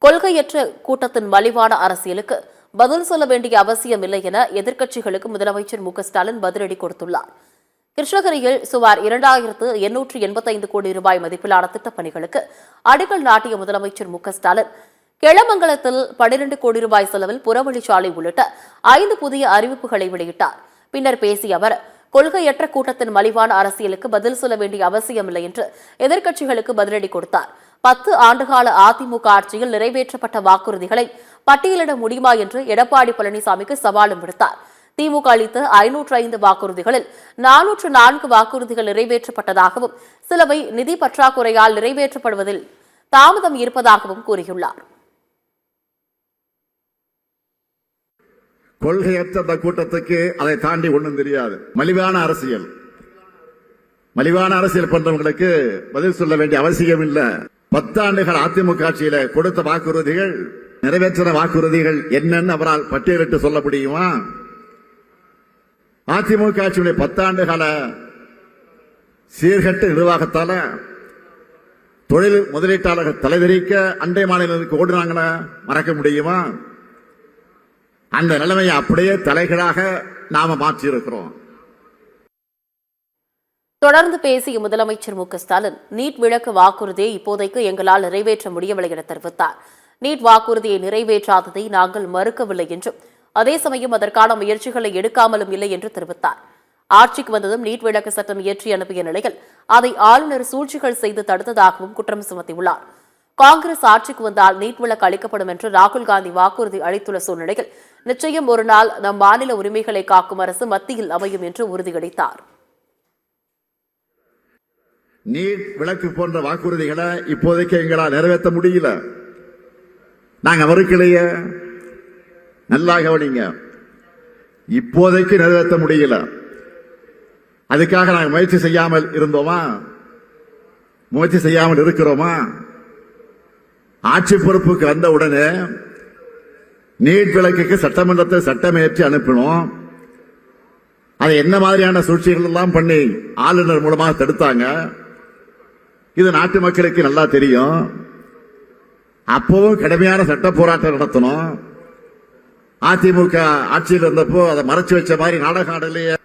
கொள்கையற்ற கூட்டத்தின் மலிவான அரசியலுக்கு பதில் சொல்ல வேண்டிய அவசியமில்லை என எதிர்க்கட்சிகளுக்கு முதலமைச்சர் மு.க.ஸ்டாலின் பதிலடி கொடுத்துள்ளார். கிருஷ்ணகிரியில் சுமார் 2885 கோடி ரூபாய் மதிப்பிலான திட்டப்பணிகளுக்கு அடிக்கல் நாட்டிய முதலமைச்சர் மு.க.ஸ்டாலின் கெளமங்கலத்தில் 12 கோடி ரூபாய் செலவில் புறவழிச்சாலை உள்ளிட்ட 5 புதிய அறிவிப்புகளை வெளியிட்டார். பின்னர் பேசிய அவர், கொள்கையற்ற கூட்டத்தின் மலிவான அரசியலுக்கு பதில் சொல்ல வேண்டிய அவசியமில்லை என்று எதிர்க்கட்சிகளுக்கு பதிலடி கொடுத்தார். 10 ஆண்டுகால அதிமுக ஆட்சியில் நிறைவேற்றப்பட்ட வாக்குறுதிகளை பட்டியலிட முடியுமா என்று எடப்பாடி பழனிசாமிக்கு சவாலும் விடுத்தார். திமுக அளித்த 505 வாக்குறுதிகளில் 404 வாக்குறுதிகள் நிறைவேற்றப்பட்டதாகவும் சிலவை நிதி பற்றாக்குறையால் நிறைவேற்றப்படுவதில் தாமதம் இருப்பதாகவும் கூறியுள்ளார். கொள்கையற்ற கூட்டத்துக்கு அதை தாண்டி ஒன்றும் தெரியாது. மலிவான அரசியல் பண்றவங்களுக்கு பதில் சொல்ல வேண்டிய அவசியம் இல்லை. 10 ஆண்டுகள் அதிமுக ஆட்சியில கொடுத்த வாக்குறுதிகள், நிறைவேற்ற வாக்குறுதிகள் என்னன்னு அவரால் பட்டியலிட்டு சொல்ல முடியுமா? அதிமுக ஆட்சியுடைய 10 ஆண்டு கால சீர்கட்ட நிர்வாகத்தால தொழில் முதலீட்டாளர்கள் தலைவிரிக்க அண்டை மாநிலங்களுக்கு ஓடுனாங்களா மறக்க முடியுமா? அந்த நிலைமையை அப்படியே தலைகளாக நாம மாற்றி இருக்கிறோம். தொடர்ந்து பேசிய முதலமைச்சர் மு.க.ஸ்டாலின், நீட் விளக்கு வாக்குறுதியை இப்போதைக்கு எங்களால் நிறைவேற்ற முடியவில்லை என தெரிவித்தார். நீட் வாக்குறுதியை நிறைவேற்றாததை நாங்கள் மறுக்கவில்லை என்றும், அதே சமயம் அதற்கான முயற்சிகளை எடுக்காமலும் இல்லை என்று தெரிவித்தார். ஆட்சிக்கு வந்ததும் நீட் விளக்கு சட்டம் இயற்றி அனுப்பிய நிலையில் அதை ஆளுநர் சூழ்ச்சிகள் செய்து தடுத்ததாகவும் குற்றம் சுமத்தியுள்ளார். காங்கிரஸ் ஆட்சிக்கு வந்தால் நீட் விளக்கு அளிக்கப்படும் என்று ராகுல் காந்தி வாக்குறுதி அளித்துள்ள சூழ்நிலையில் நிச்சயம் ஒரு நாள் நம் மாநில உரிமைகளை காக்கும் அரசு மத்தியில் அமையும் என்று உறுதியளித்தார். நீட் விளக்கு போன்ற வாக்குறுதிகளை இப்போதைக்கு எங்களால் நிறைவேற்ற முடியல. நாங்க மறுக்கலையே, நல்லா கவனிங்க. இப்போதைக்கு நிறைவேற்ற முடியல. அதுக்காக நாங்கள் முயற்சி செய்யாமல் இருந்தோமா? முயற்சி செய்யாமல் இருக்கிறோமா? ஆட்சி பொறுப்புக்கு வந்த உடனே நீட் விளக்குக்கு சட்டமன்றத்தை சட்டமேற்றி அனுப்பினோம். அதை என்ன மாதிரியான சூழ்ச்சிகள் எல்லாம் பண்ணி ஆளுநர் மூலமாக தடுத்தாங்க, இது நாட்டு மக்களுக்கு நல்லா தெரியும். அப்பவும் கடுமையான சட்ட போராட்டம் நடத்தணும். அதிமுக ஆட்சியில் இருந்தப்போ அதை மறைச்சு வச்ச மாதிரி நாடகம் ஆடலையே.